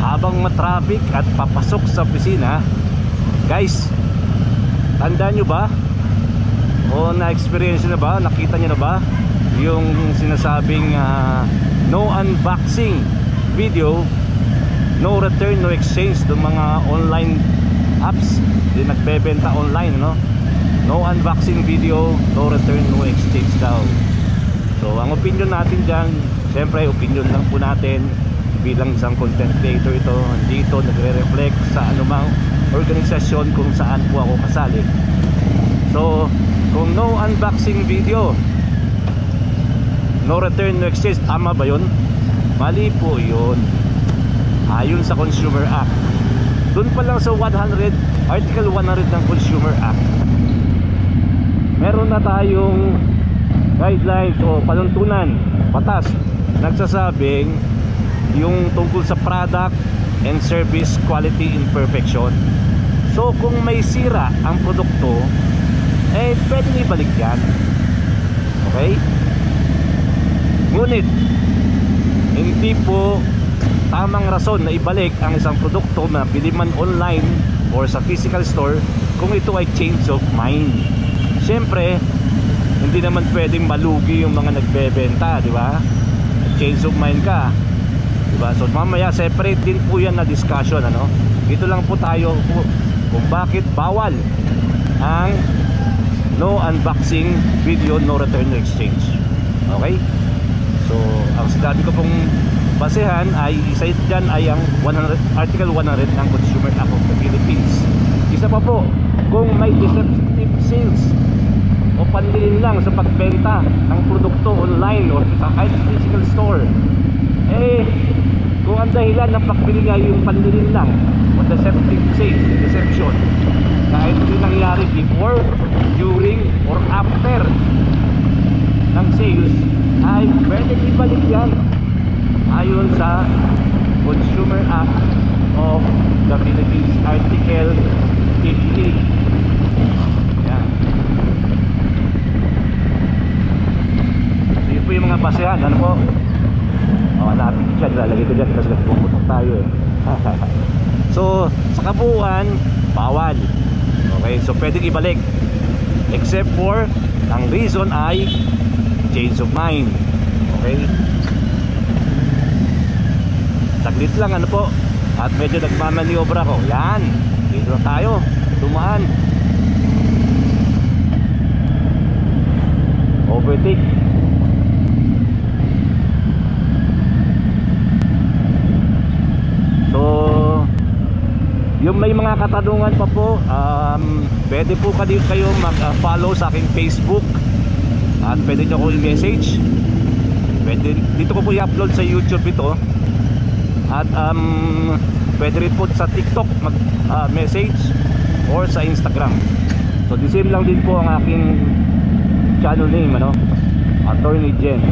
habang matraffic at papasok sa opisina. Guys, tandaan nyo ba o na-experience na ba, nakita nyo na ba yung sinasabing no unboxing video, no return, no exchange ng mga online apps din nagbebenta online, no? No unboxing video, no return, no exchange daw. So ang opinion natin dyan, siyempre opinion lang po natin bilang isang content creator. Ito dito nagre-reflect sa anumang organisasyon kung saan po ako kasali. So kung no unboxing video, no return, no exchange, tama ba yun? Mali po yun. Ayon sa Consumer Act, doon pa lang sa Article 100 ng Consumer Act, meron na tayong guidelines o panuntunan, batas nagsasabing yung tungkol sa product and service quality imperfection. So kung may sira ang produkto, pwede ibalik yan. Okay? Ngunit hindi po tamang rason na ibalik ang isang produkto na bili man online or sa physical store kung ito ay change of mind. Siyempre, hindi naman pwedeng malugi yung mga nagbebenta, di ba? Change of mind ka, di ba? So mamaya separate din po yan na discussion, ano? Dito lang po tayo kung bakit bawal ang no unboxing video, no return, no exchange. Okay? So ang sinabi ko pong basehan ay isa dyan ay ang Article 100 ng Consumer Act of the Philippines. Isa pa po, kung may deceptive sales o panlilin lang sa pagbenta ng produkto online o sa kahit physical store, kung ang dahilan ng pagbili nga yung panlilin lang o deceptive sales, deception, kahit hindi nangyari before, during, or after ng sales, ay pwede ibalik yan ayon sa Consumer Act of the Philippines, Article 50. Yan. So yun po yung mga basehan. Ano po? Hanapin ko dyan, lalagay ko dyan kasi pumutok tayo So sa kabuuan, bawal. Okay, so pwedeng ibalik except for ang reason ay change of mind. Okay, saglit lang, ano po, at medyo nagmamaniobra ko. Yan, dito na tayo, dumaan, overtake. So yung may mga katanungan pa po, pwede po kayo mag-follow sa aking Facebook at pwede nyo ko i-message. Pwede, dito ko po i-upload sa YouTube ito. At pwede rin po sa TikTok mag-message or sa Instagram. So the same lang din po ang aking channel name, ano? Attorney Jen.